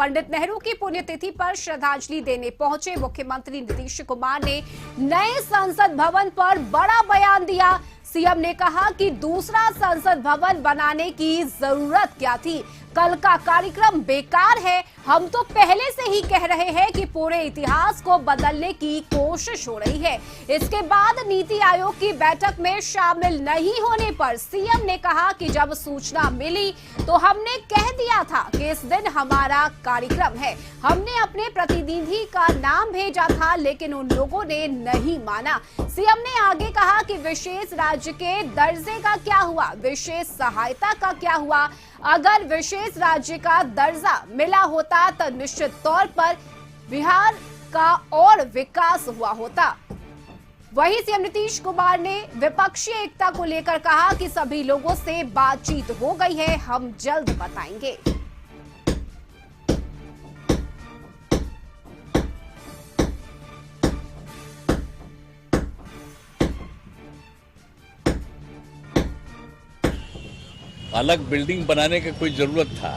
पंडित नेहरू की पुण्यतिथि पर श्रद्धांजलि देने पहुंचे मुख्यमंत्री नीतीश कुमार ने नए संसद भवन पर बड़ा बयान दिया। सीएम ने कहा कि दूसरा संसद भवन बनाने की जरूरत क्या थी, कल का कार्यक्रम बेकार है। हम तो पहले से ही कह रहे हैं कि पूरे इतिहास को बदलने की कोशिश हो रही है। इसके बाद नीति आयोग की बैठक में शामिल नहीं होने पर सीएम ने कहा कि जब सूचना मिली तो हमने कह दिया था कि इस दिन हमारा कार्यक्रम है। हमने अपने प्रतिनिधि का नाम भेजा था, लेकिन उन लोगों ने नहीं माना। सीएम ने आगे कहा कि विशेष राज्य के दर्जे का क्या हुआ, विशेष सहायता का क्या हुआ। अगर विशेष राज्य का दर्जा मिला होता तो निश्चित तौर पर बिहार का और विकास हुआ होता। वहीं सीएम नीतीश कुमार ने विपक्षी एकता को लेकर कहा कि सभी लोगों से बातचीत हो गई है, हम जल्द बताएंगे। अलग बिल्डिंग बनाने का कोई जरूरत था?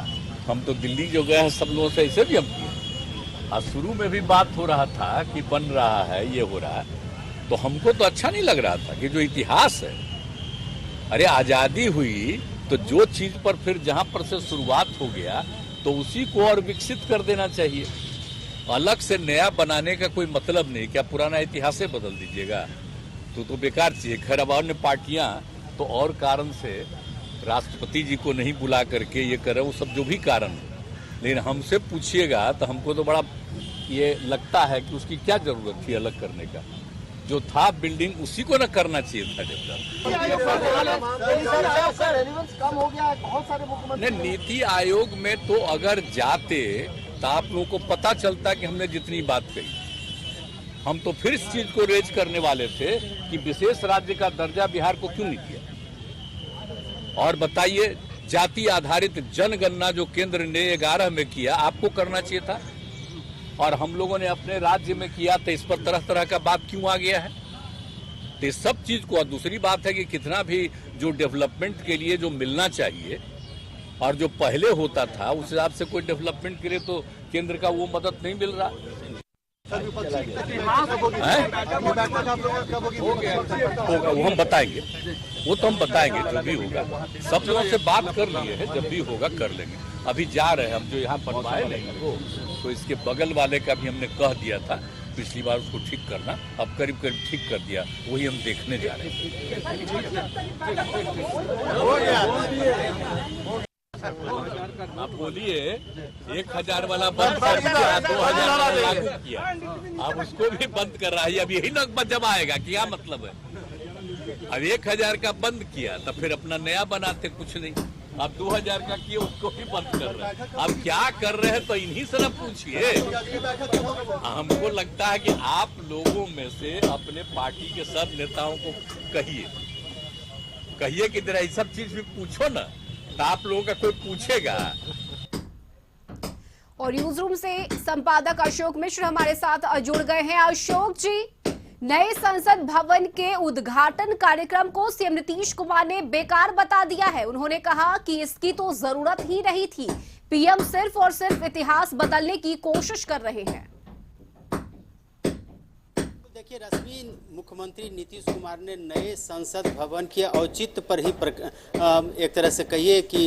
हम तो दिल्ली जो गए हैं सब लोगों से ऐसे भी हम किए। और शुरू में भी बात हो रहा था कि बन रहा है, ये हो रहा है, तो हमको तो अच्छा नहीं लग रहा था कि जो इतिहास है, अरे आजादी हुई तो जो चीज पर फिर जहां पर से शुरुआत हो गया तो उसी को और विकसित कर देना चाहिए। अलग से नया बनाने का कोई मतलब नहीं। क्या पुराना इतिहास बदल दीजिएगा? तो बेकार चीज। खैर अब अन्य पार्टियां तो और कारण से राष्ट्रपति जी को नहीं बुला करके ये करे, वो सब जो भी कारण है, लेकिन हमसे पूछिएगा तो हमको तो बड़ा ये लगता है कि उसकी क्या जरूरत थी अलग करने का। जो था बिल्डिंग उसी को न करना चाहिए था जब तक। नीति आयोग में तो अगर जाते तो आप लोगों को पता चलता कि हमने जितनी बात कही। हम तो फिर इस चीज को रेज करने वाले थे कि विशेष राज्य का दर्जा बिहार को क्यों नहीं दिया। और बताइए, जाति आधारित जनगणना जो केंद्र ने 11 में किया, आपको करना चाहिए था। और हम लोगों ने अपने राज्य में किया, तो इस पर तरह तरह का बात क्यों आ गया है? तो इस सब चीज को। और दूसरी बात है कि कितना भी जो डेवलपमेंट के लिए जो मिलना चाहिए और जो पहले होता था उस हिसाब से कोई डेवलपमेंट के लिए तो केंद्र का वो मदद नहीं मिल रहा। होगा वो हम बताएंगे, वो तो हम बताएंगे जो भी होगा। सब लोगों से बात कर लिए है, जब भी होगा कर लेंगे। अभी जा रहे हैं हम, जो यहाँ बनवाए नहीं तो इसके बगल वाले का भी हमने कह दिया था पिछली बार उसको ठीक करना, अब करीब करीब ठीक कर दिया, वही हम देखने जा रहे हैं। आप बोलिए 1000 वाला बंद कर दिया, 2000 वाला लागू किया, अब उसको भी बंद कर रहा है। अब यही ना जब आएगा, क्या मतलब है? अब 1000 का बंद किया तो फिर अपना नया बनाते, कुछ नहीं। अब 2000 का किए, उसको भी बंद कर रहे हैं। अब क्या कर रहे हैं तो इन्हीं से न पूछिए। हमको लगता है कि आप लोगों में से अपने पार्टी के सब नेताओं को कहिए कि जरा ये सब चीज भी पूछो ना, तो आप लोगों का कोई पूछेगा। और न्यूज रूम से संपादक अशोक मिश्र हमारे साथ जुड़ गए हैं। अशोक जी, नए संसद भवन के उद्घाटन कार्यक्रम को सीएम नीतीश कुमार ने बेकार बता दिया है। उन्होंने कहा कि इसकी तो जरूरत ही नहीं थी। पीएम सिर्फ और सिर्फ इतिहास बदलने की कोशिश कर रहे हैं। देखिए रश्मि, मुख्यमंत्री नीतीश कुमार ने नए संसद भवन के औचित्य पर ही एक तरह से कहिए कि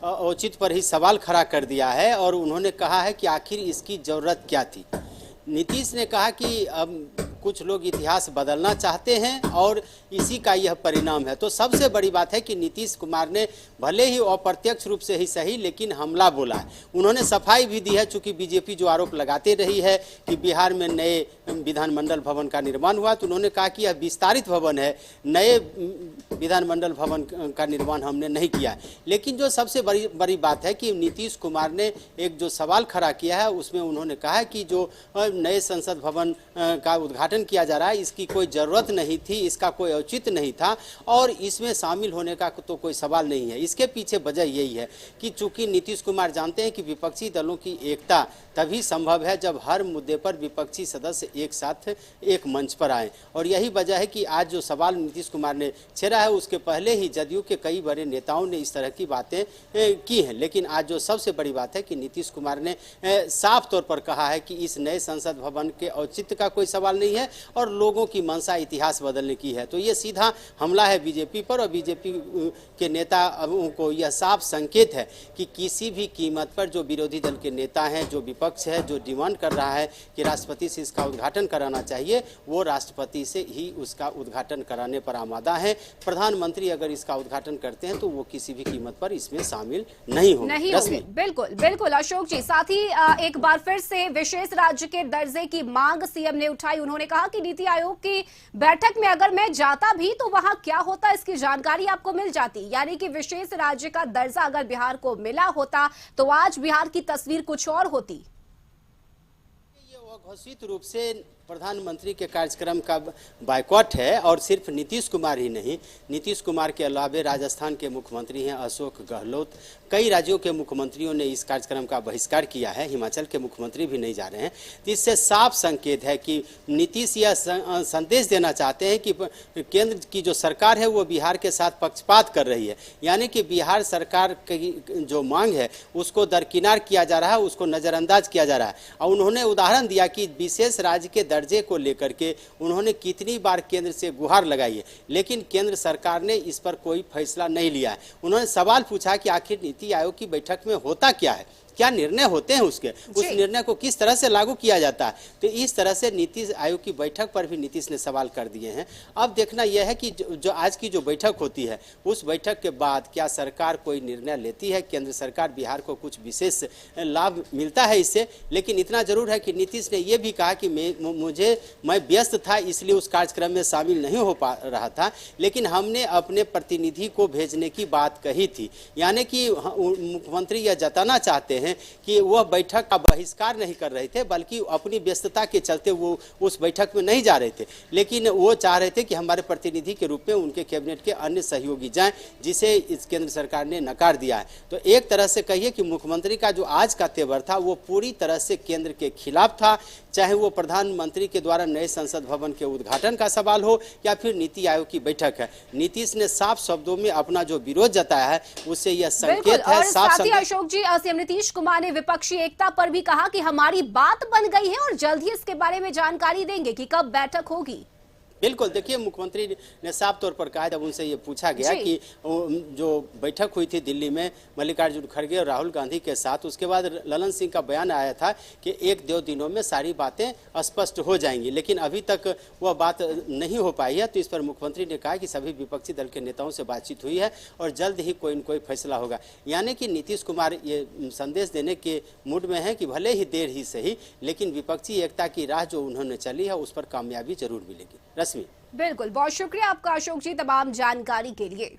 औचित्य पर ही सवाल खड़ा कर दिया है और उन्होंने कहा है कि आखिर इसकी जरूरत क्या थी। नीतीश ने कहा कि अब कुछ लोग इतिहास बदलना चाहते हैं और इसी का यह परिणाम है। तो सबसे बड़ी बात है कि नीतीश कुमार ने भले ही अप्रत्यक्ष रूप से ही सही, लेकिन हमला बोला है। उन्होंने सफाई भी दी है, चूंकि बीजेपी जो आरोप लगाते रही है कि बिहार में नए विधानमंडल भवन का निर्माण हुआ, तो उन्होंने कहा कि यह विस्तारित भवन है, नए विधानमंडल भवन का निर्माण हमने नहीं किया। लेकिन जो सबसे बड़ी बात है कि नीतीश कुमार ने एक जो सवाल खड़ा किया है उसमें उन्होंने कहा है कि जो नए संसद भवन का उद्घाटन उद्घाटन किया जा रहा है इसकी कोई ज़रूरत नहीं थी, इसका कोई औचित्य नहीं था और इसमें शामिल होने का तो कोई सवाल नहीं है। इसके पीछे वजह यही है कि चूंकि नीतीश कुमार जानते हैं कि विपक्षी दलों की एकता तभी संभव है जब हर मुद्दे पर विपक्षी सदस्य एक साथ एक मंच पर आए, और यही वजह है कि आज जो सवाल नीतीश कुमार ने छेड़ा है उसके पहले ही जदयू के कई बड़े नेताओं ने इस तरह की बातें की हैं। लेकिन आज जो सबसे बड़ी बात है कि नीतीश कुमार ने साफ तौर पर कहा है कि इस नए संसद भवन के औचित्य का कोई सवाल नहीं है और लोगों की मंशा इतिहास बदलने की है। तो ये सीधा हमला है बीजेपी पर, और बीजेपी के नेताओं को यह साफ संकेत है कि किसी भी कीमत पर जो विरोधी दल के नेता हैं, जो विपक्ष है, जो डिमांड कर रहा है कि राष्ट्रपति से इसका उद्घाटन कराना चाहिए, वो राष्ट्रपति से ही उसका उद्घाटन कराने पर आमादा है। प्रधानमंत्री अगर इसका उद्घाटन करते हैं तो वो किसी भी कीमत पर इसमें शामिल नहीं होंगे। बिल्कुल बिल्कुल अशोक जी, साथ ही एक बार फिर से विशेष राज्य के दर्जे की मांग सीएम ने उठाई। उन्होंने कहा कि नीति आयोग की बैठक में अगर मैं जाता भी तो वहां क्या होता इसकी जानकारी आपको मिल जाती, यानी कि विशेष राज्य का दर्जा अगर बिहार को मिला होता तो आज बिहार की तस्वीर कुछ और होती। ये घोषित रूप से प्रधानमंत्री के कार्यक्रम का बायकॉट है, और सिर्फ नीतीश कुमार ही नहीं, नीतीश कुमार के अलावा राजस्थान के मुख्यमंत्री हैं अशोक गहलोत, कई राज्यों के मुख्यमंत्रियों ने इस कार्यक्रम का बहिष्कार किया है, हिमाचल के मुख्यमंत्री भी नहीं जा रहे हैं। तो इससे साफ संकेत है कि नीतीश यह संदेश देना चाहते हैं कि केंद्र की जो सरकार है वो बिहार के साथ पक्षपात कर रही है, यानी कि बिहार सरकार की जो मांग है उसको दरकिनार किया जा रहा है, उसको नज़रअंदाज किया जा रहा है। और उन्होंने उदाहरण दिया कि विशेष राज्य के दर्जे को लेकर के उन्होंने कितनी बार केंद्र से गुहार लगाई है, लेकिन केंद्र सरकार ने इस पर कोई फैसला नहीं लिया है। उन्होंने सवाल पूछा कि आखिर नीति आयोग की बैठक में होता क्या है, क्या निर्णय होते हैं, उसके उस निर्णय को किस तरह से लागू किया जाता है। तो इस तरह से नीति आयोग की बैठक पर भी नीतीश ने सवाल कर दिए हैं। अब देखना यह है कि जो आज की जो बैठक होती है उस बैठक के बाद क्या सरकार कोई निर्णय लेती है, केंद्र सरकार बिहार को कुछ विशेष लाभ मिलता है इससे। लेकिन इतना जरूर है कि नीतीश ने यह भी कहा कि मैं व्यस्त था इसलिए उस कार्यक्रम में शामिल नहीं हो पा रहा था, लेकिन हमने अपने प्रतिनिधि को भेजने की बात कही थी, यानी कि मुख्यमंत्री यह जताना चाहते हैं कि वह बैठक का बहिष्कार नहीं कर रहे थे, बल्कि अपनी व्यस्तता के चलते वो उस बैठक में नहीं जा रहे थे, लेकिन वो चाह रहे थे कि हमारे प्रतिनिधि के रूप में उनके कैबिनेट के अन्य सहयोगी जाएं, जिसे इस केंद्र सरकार ने नकार दिया है। तो एक तरह से कहिए कि मुख्यमंत्री का जो आज का तेवर था वो पूरी तरह से केंद्र के खिलाफ था, चाहे वो प्रधानमंत्री के द्वारा नए संसद भवन के उद्घाटन का सवाल हो या फिर नीति आयोग की बैठक है। नीतीश ने साफ शब्दों में अपना जो विरोध जताया है उससे यह संकेत है, साफ संकेत। अशोक जी, सीएम नीतीश कुमार ने विपक्षी एकता पर भी कहा कि हमारी बात बन गई है और जल्द ही इसके बारे में जानकारी देंगे कि कब बैठक होगी। बिल्कुल, देखिए मुख्यमंत्री ने साफ तौर पर कहा, जब उनसे ये पूछा गया कि जो बैठक हुई थी दिल्ली में मल्लिकार्जुन खड़गे और राहुल गांधी के साथ, उसके बाद ललन सिंह का बयान आया था कि 1-2 दिनों में सारी बातें स्पष्ट हो जाएंगी, लेकिन अभी तक वह बात नहीं हो पाई है। तो इस पर मुख्यमंत्री ने कहा कि सभी विपक्षी दल के नेताओं से बातचीत हुई है और जल्द ही कोई न कोई फैसला होगा, यानी कि नीतीश कुमार ये संदेश देने के मूड में है कि भले ही देर ही सही, लेकिन विपक्षी एकता की राह जो उन्होंने चली है उस पर कामयाबी जरूर मिलेगी। रश्मि, बिल्कुल, बहुत शुक्रिया आपका अशोक जी तमाम जानकारी के लिए।